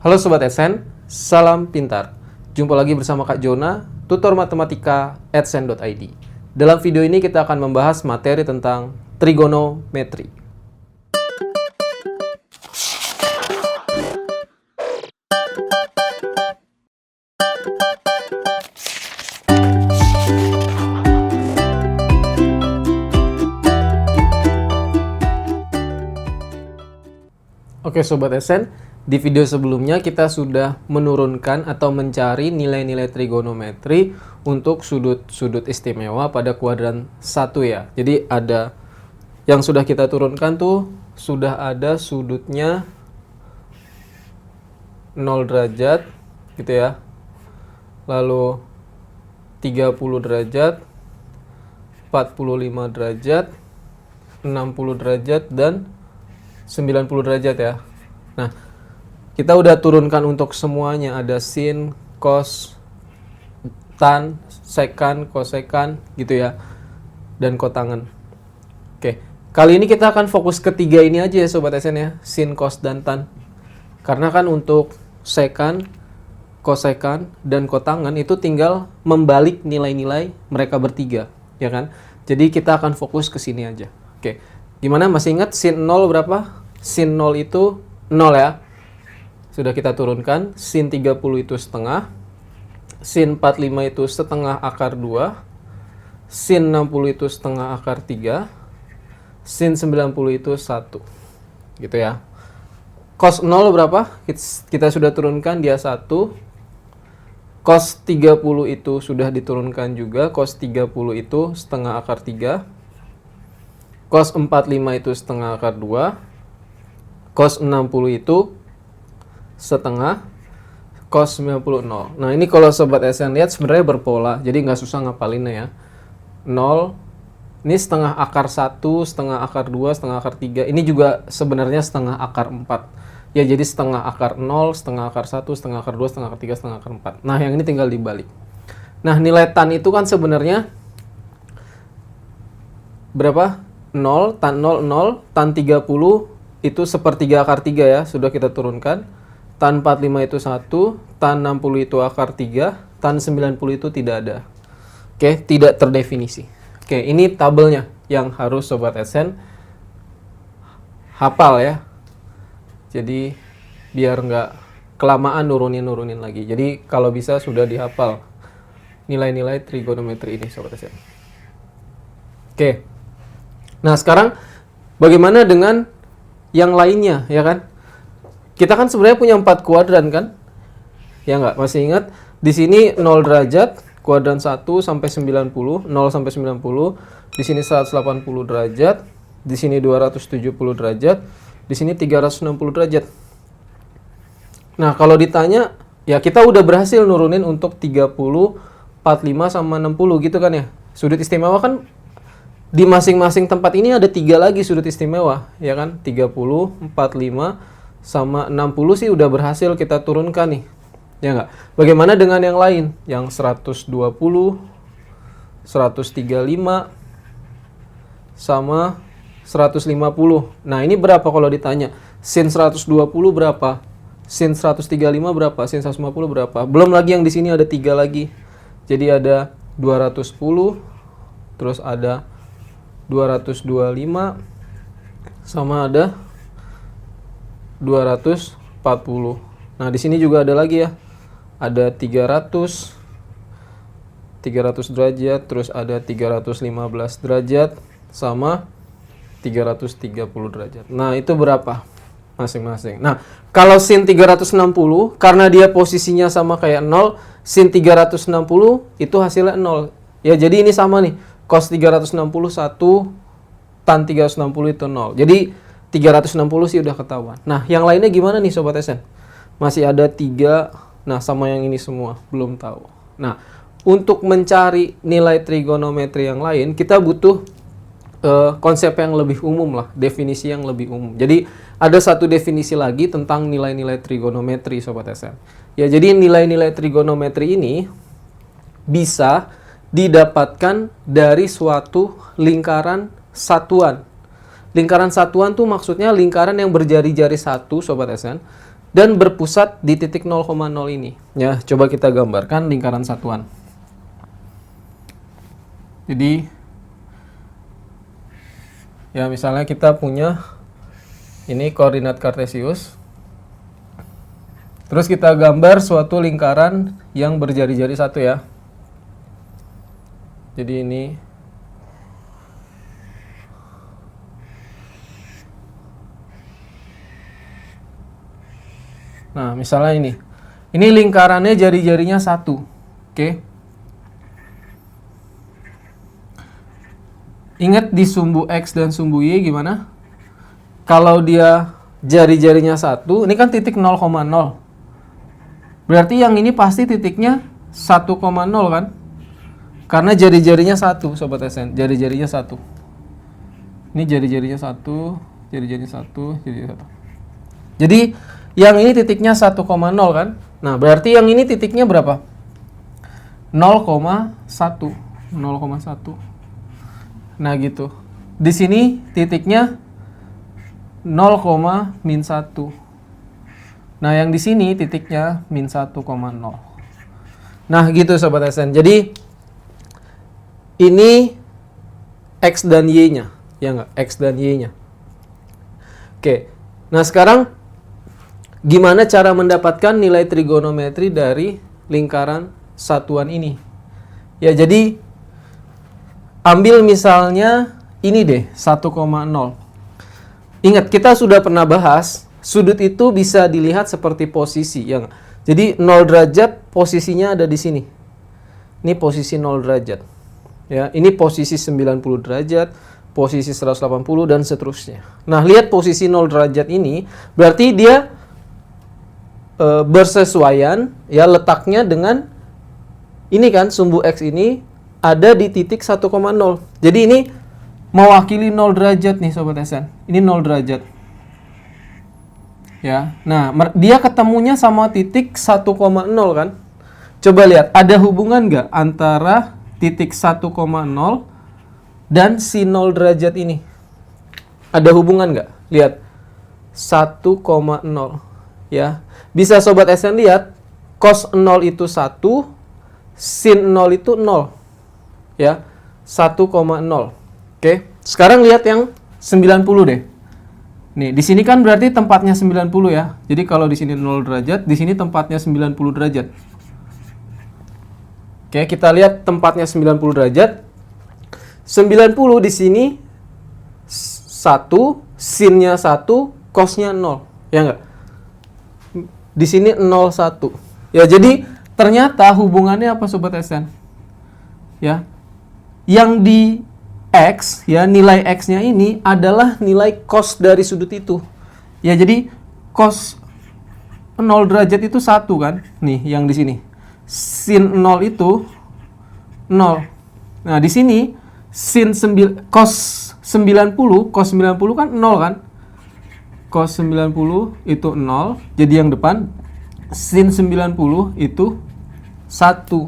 Halo Sobat SN, salam pintar. Jumpa lagi bersama Kak Jona, tutor matematika @sen.id. Dalam video ini kita akan membahas materi tentang trigonometri. Oke Sobat SN, di video sebelumnya kita sudah menurunkan atau mencari nilai-nilai trigonometri untuk sudut-sudut istimewa pada kuadran 1 ya. Jadi ada yang sudah kita turunkan tuh, sudah ada sudutnya 0 derajat gitu ya. Lalu 30 derajat, 45 derajat, 60 derajat, dan 90 derajat ya. Nah, kita udah turunkan untuk semuanya, ada sin, cos, tan, sekan, kosekan gitu ya, dan kotangen. Oke, kali ini kita akan fokus ketiga ini aja ya Sobat SN ya, sin, cos, dan tan. Karena kan untuk sekan, kosekan, dan kotangen itu tinggal membalik nilai-nilai mereka bertiga, ya kan? Jadi kita akan fokus ke sini aja. Oke, gimana, masih ingat sin 0 berapa? Sin 0 itu 0 ya. Sudah kita turunkan. Sin 30 itu setengah. Sin 45 itu setengah akar 2. Sin 60 itu setengah akar 3. Sin 90 itu 1. Gitu ya. Cos 0 berapa? Kita sudah turunkan, dia 1. Cos 30 itu sudah diturunkan juga. Cos 30 itu setengah akar 3. Cos 45 itu setengah akar 2. Cos 60 itu setengah. Cos 90 0. Nah ini kalau Sobat SN lihat sebenarnya berpola, jadi nggak susah ngapalinnya ya. 0, ini setengah akar 1, setengah akar 2, setengah akar 3. Ini juga sebenarnya setengah akar 4. Ya jadi setengah akar 0, setengah akar 1, setengah akar 2, setengah akar 3, setengah akar 4. Nah yang ini tinggal dibalik. Nah nilai tan itu kan sebenarnya berapa? 0, tan 0, 0, tan 30 itu sepertiga akar 3 ya, sudah kita turunkan. Tan 45 itu 1, tan 60 itu akar 3, tan 90 itu tidak ada. Oke, tidak terdefinisi. Oke, ini tabelnya yang harus Sobat SN hafal ya. Jadi biar nggak kelamaan nurunin lagi. Jadi kalau bisa sudah dihafal nilai-nilai trigonometri ini Sobat SN. Oke. Nah, sekarang bagaimana dengan yang lainnya ya kan? Kita kan sebenarnya punya 4 kuadran kan? Ya nggak? Masih ingat? Di sini 0 derajat, kuadran 1 sampai 90, 0 sampai 90. Di sini 180 derajat, di sini 270 derajat, di sini 360 derajat. Nah, kalau ditanya, ya kita udah berhasil nurunin untuk 30, 45 sama 60 gitu kan ya. Sudut istimewa kan di masing-masing tempat ini ada 3 lagi sudut istimewa, ya kan? 30, 45 sama 60 sih udah berhasil kita turunkan nih. Ya enggak? Bagaimana dengan yang lain? Yang 120, 135 sama 150. Nah, ini berapa kalau ditanya? Sin 120 berapa? Sin 135 berapa? Sin 150 berapa? Belum lagi yang di sini ada 3 lagi. Jadi ada 210, terus ada 225 sama ada 240. Nah, di sini juga ada lagi ya. Ada 300 derajat, terus ada 315 derajat sama 330 derajat. Nah, itu berapa masing-masing? Nah, kalau sin 360 karena dia posisinya sama kayak 0, sin 360 itu hasilnya 0. Ya, jadi ini sama nih. Cos 360 1, tan 360 itu 0. Jadi 360 sih udah ketahuan. Nah, yang lainnya gimana nih Sobat SN? Masih ada 3, nah sama yang ini semua, belum tahu. Nah, untuk mencari nilai trigonometri yang lain, kita butuh konsep yang lebih umum lah, definisi yang lebih umum. Jadi, ada satu definisi lagi tentang nilai-nilai trigonometri Sobat SN. Ya, jadi nilai-nilai trigonometri ini bisa didapatkan dari suatu lingkaran satuan. Lingkaran satuan tuh maksudnya lingkaran yang berjari-jari satu Sobat SN. dan berpusat di titik 0,0 ini. Ya, coba kita gambarkan lingkaran satuan. Jadi, ya misalnya kita punya ini koordinat kartesius. Terus kita gambar suatu lingkaran yang berjari-jari satu ya. Jadi ini nah, misalnya ini. Ini lingkarannya jari-jarinya satu. Oke. Ingat di sumbu X dan sumbu Y gimana? Kalau dia jari-jarinya satu, ini kan titik 0,0. Berarti yang ini pasti titiknya 1,0 kan? Karena jari-jarinya satu, Sobat SN. Jari-jarinya satu. Ini jari-jarinya satu, jari-jarinya satu, jari-jarinya satu. Jadi, yang ini titiknya 1,0 kan? Nah, berarti yang ini titiknya berapa? 0,1. 0,1. Nah, gitu. Di sini titiknya 0,-1. Nah, yang di sini titiknya -1,0. Nah, gitu Sobat SN. Jadi, ini X dan Y-nya. Ya nggak? X dan Y-nya. Oke. Nah, sekarang gimana cara mendapatkan nilai trigonometri dari lingkaran satuan ini? Ya, jadi ambil misalnya ini deh, 1,0. Ingat, kita sudah pernah bahas, sudut itu bisa dilihat seperti posisi, ya nggak? Jadi 0 derajat posisinya ada di sini. Ini posisi 0 derajat. Ya, ini posisi 90 derajat, posisi 180 dan seterusnya. Nah, lihat posisi 0 derajat ini, berarti dia bersesuaian ya letaknya dengan ini kan sumbu X ini ada di titik 1,0. Jadi ini mewakili 0 derajat nih Sobat SN. Ini 0 derajat. Ya. Nah, dia ketemunya sama titik 1,0 kan? Coba lihat, ada hubungan nggak antara titik 1,0 dan si 0 derajat ini? Ada hubungan nggak? Lihat. 1,0. Ya. Bisa Sobat SN lihat, cos 0 itu 1, sin 0 itu 0. Ya, 1,0. Oke, sekarang lihat yang 90 deh. Nih, di sini kan berarti tempatnya 90 ya. Jadi kalau di sini 0 derajat, di sini tempatnya 90 derajat. Oke, kita lihat tempatnya 90 derajat. 90 di sini 1, sinnya 1, cosnya 0. Ya enggak? Di sini 0,1. Ya, jadi ternyata hubungannya apa Sobat SN? Ya. Yang di X, ya nilai X-nya ini adalah nilai cos dari sudut itu. Ya, jadi cos 0 derajat itu 1 kan? Nih, yang di sini. Sin 0 itu 0. Nah, di sini sin cos 90 kan 0 kan? Cos 90 itu 0, jadi yang depan sin 90 itu 1.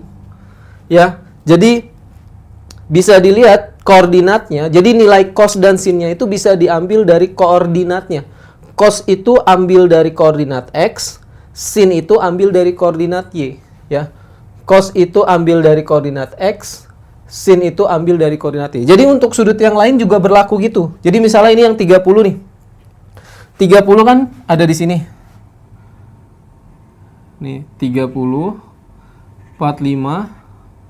Ya, jadi bisa dilihat koordinatnya. Jadi nilai cos dan sinnya itu bisa diambil dari koordinatnya. Cos itu ambil dari koordinat X, sin itu ambil dari koordinat Y, ya. Cos itu ambil dari koordinat X, sin itu ambil dari koordinat Y. Jadi untuk sudut yang lain juga berlaku gitu. Jadi misalnya ini yang 30 nih. 30 kan ada di sini. Nih, 30, 45,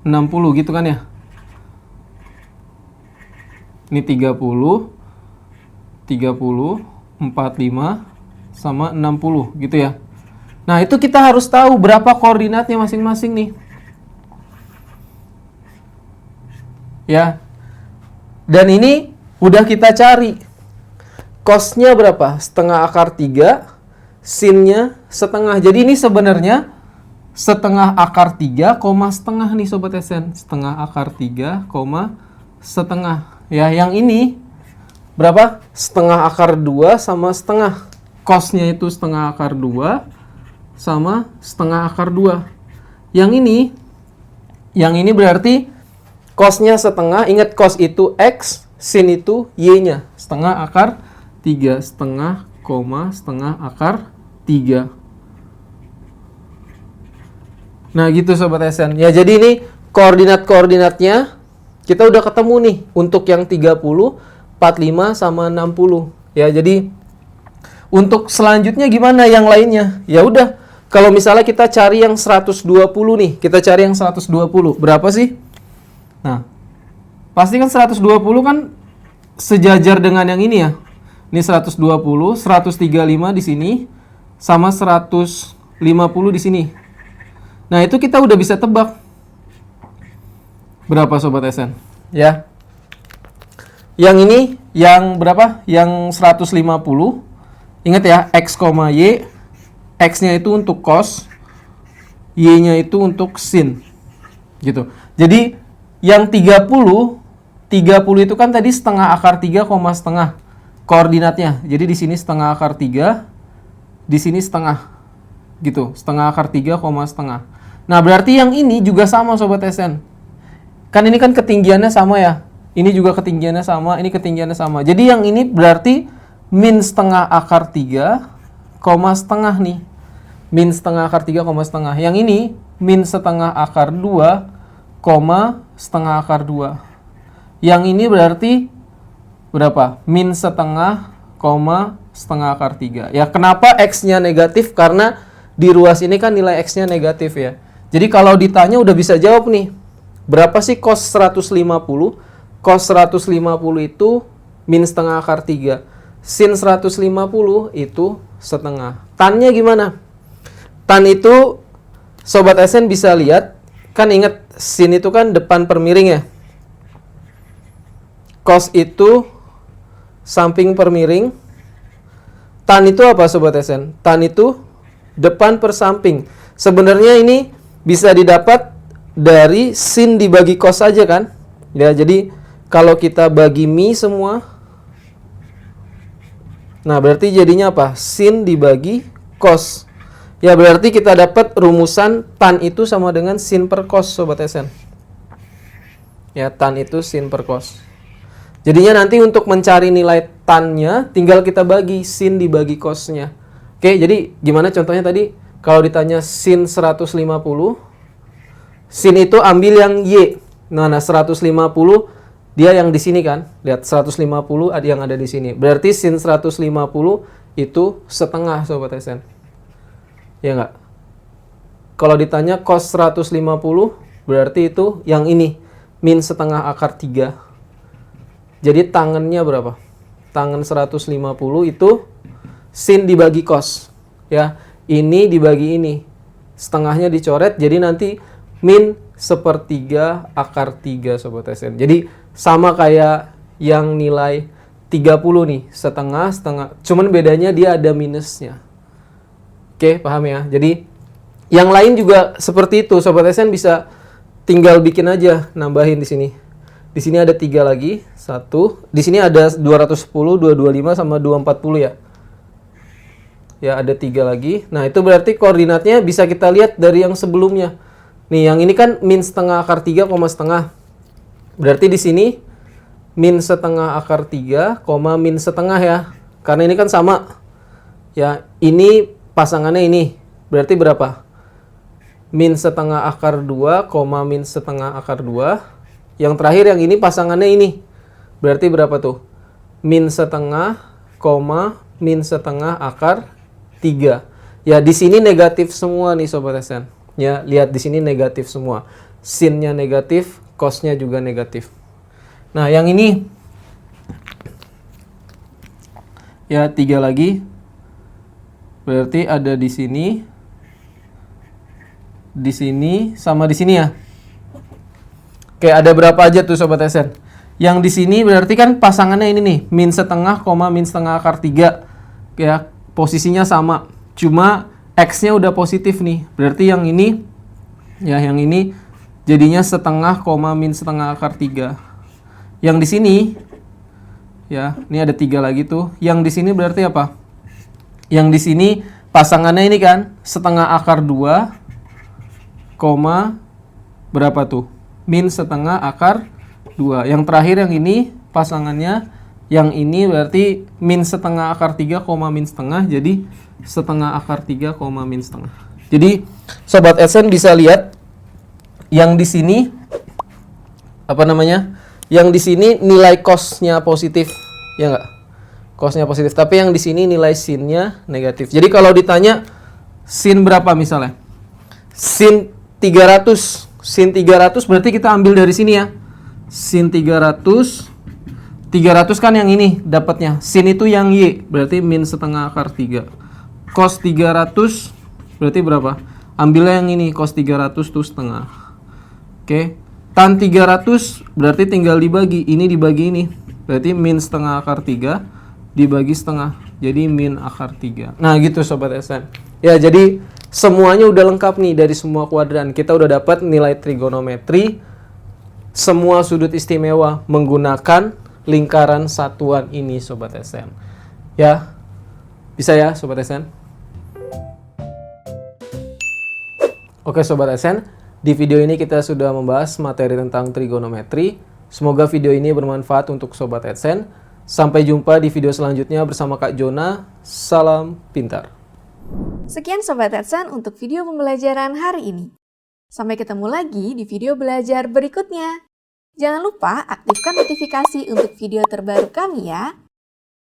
60 gitu kan ya. Ini 30, 45, sama 60 gitu ya. Nah, itu kita harus tahu berapa koordinatnya masing-masing nih. Ya. Dan ini udah kita cari. Cosnya berapa? Setengah akar 3, sinnya setengah. Jadi ini sebenarnya setengah akar 3, setengah nih Sobat SN. Setengah akar 3, setengah. Ya, yang ini berapa? Setengah akar 2 sama setengah. Cosnya itu setengah akar 2 sama setengah akar 2. Yang ini berarti cosnya setengah. Ingat, cos itu X, sin itu Y-nya. Setengah akar 3, setengah, setengah akar 3. Nah gitu Sobat SN. Ya jadi ini koordinat-koordinatnya kita udah ketemu nih untuk yang 30, 45 sama 60. Ya jadi untuk selanjutnya gimana yang lainnya? Ya udah, kalau misalnya kita cari yang 120 nih, kita cari yang 120. Berapa sih? Nah, pasti kan 120 kan sejajar dengan yang ini ya. Ini 120, 135 di sini sama 150 di sini. Nah, itu kita udah bisa tebak. Berapa Sobat SN? Ya. Yang ini yang berapa? Yang 150. Ingat ya, X, Y. X-nya itu untuk cos, Y-nya itu untuk sin. Gitu. Jadi yang 30 itu kan tadi setengah akar 3, setengah koordinatnya. Jadi di sini setengah akar 3, di sini setengah. Gitu, setengah akar 3, setengah. Nah, berarti yang ini juga sama Sobat SN. Kan ini kan ketinggiannya sama ya. Ini juga ketinggiannya sama, ini ketinggiannya sama. Jadi yang ini berarti min setengah akar 3, setengah nih. Min setengah akar 3, setengah. Yang ini min setengah akar 2, setengah akar 2. Yang ini berarti berapa? Min setengah, setengah akar 3. Ya kenapa X-nya negatif? Karena di ruas ini kan nilai X-nya negatif ya. Jadi kalau ditanya udah bisa jawab nih. Berapa sih cos 150? Cos 150 itu min setengah akar 3. Sin 150 itu setengah. Tan-nya gimana? Tan itu Sobat SN bisa lihat. Kan ingat sin itu kan depan per miring ya. Cos itu samping per miring. Tan itu apa Sobat SN? Tan itu depan per samping. Sebenarnya ini bisa didapat dari sin dibagi cos aja kan. Ya, jadi kalau kita bagi mi semua, nah berarti jadinya apa? Sin dibagi cos. Ya berarti kita dapat rumusan tan itu sama dengan sin per cos Sobat SN. Ya, tan itu sin per cos. Jadinya nanti untuk mencari nilai tan-nya tinggal kita bagi sin dibagi cosnya. Oke, jadi gimana contohnya tadi? Kalau ditanya sin 150, sin itu ambil yang Y. Nah 150 dia yang di sini kan. Lihat 150 ada yang ada di sini. Berarti sin 150 itu setengah Sobat SN. Ya enggak? Kalau ditanya cos 150 berarti itu yang ini min setengah akar 3. Jadi tangannya berapa? Tangan 150 itu sin dibagi cos. Ya, ini dibagi ini. Setengahnya dicoret jadi nanti min sepertiga akar 3 Sobat SN. Jadi sama kayak yang nilai 30 nih, setengah. Cuman bedanya dia ada minusnya. Oke, paham ya? Jadi yang lain juga seperti itu. Sobat SN bisa tinggal bikin aja, nambahin di sini. Di sini ada 3 lagi, 1. Di sini ada 210, 225 sama 240 ya. Ya, ada 3 lagi. Nah, itu berarti koordinatnya bisa kita lihat dari yang sebelumnya. Nih, yang ini kan min setengah akar 3, setengah. Berarti di sini min setengah akar 3, min setengah ya. Karena ini kan sama. Ya, ini pasangannya ini. Berarti berapa? Min setengah akar 2, min setengah akar 2. Yang terakhir yang ini pasangannya ini. Berarti berapa tuh? Min setengah, min setengah akar 3. Ya, di sini negatif semua nih Sobat SN. Ya, lihat di sini negatif semua. Sin-nya negatif, cos-nya juga negatif. Nah, yang ini ya 3 lagi. Berarti ada di sini sama di sini ya. Oke, ada berapa aja tuh Sobat SN? Yang di sini berarti kan pasangannya ini nih, min setengah, min setengah akar 3. Ya, posisinya sama. Cuma X-nya udah positif nih. Berarti yang ini ya, yang ini jadinya setengah, min setengah akar 3. Yang di sini ya, ini ada 3 lagi tuh. Yang di sini berarti apa? Yang di sini pasangannya ini kan setengah akar 2, berapa tuh? Min setengah akar 2. Yang terakhir yang ini pasangannya yang ini berarti min setengah akar 3, min setengah. Jadi setengah akar 3, min setengah. Jadi Sobat AdSense bisa lihat yang di sini apa namanya? Yang di sini nilai cost-nya positif, ya nggak? Cost-nya positif, tapi yang di sini nilai sin-nya negatif. Jadi kalau ditanya sin berapa misalnya? Sin 300. Sin 300 berarti kita ambil dari sini ya. Sin 300 kan yang ini dapatnya. Sin itu yang Y, berarti min setengah akar 3. Cos 300 berarti berapa? Ambilnya yang ini, cos 300 tuh setengah. Oke. Tan 300 berarti tinggal dibagi. Ini dibagi ini. Berarti min setengah akar 3 dibagi setengah. Jadi min akar 3. Nah gitu Sobat AdSense. Ya jadi semuanya udah lengkap nih dari semua kuadran. Kita udah dapat nilai trigonometri semua sudut istimewa menggunakan lingkaran satuan ini Sobat AdSense. Ya, bisa ya Sobat AdSense? Oke Sobat AdSense, di video ini kita sudah membahas materi tentang trigonometri. Semoga video ini bermanfaat untuk Sobat AdSense. Sampai jumpa di video selanjutnya bersama Kak Jona. Salam pintar. Sekian Sobat AdSense untuk video pembelajaran hari ini. Sampai ketemu lagi di video belajar berikutnya. Jangan lupa aktifkan notifikasi untuk video terbaru kami ya.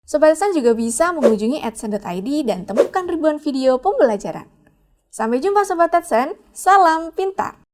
Sobat AdSense juga bisa mengunjungi adsense.id dan temukan ribuan video pembelajaran. Sampai jumpa Sobat AdSense, salam pintar!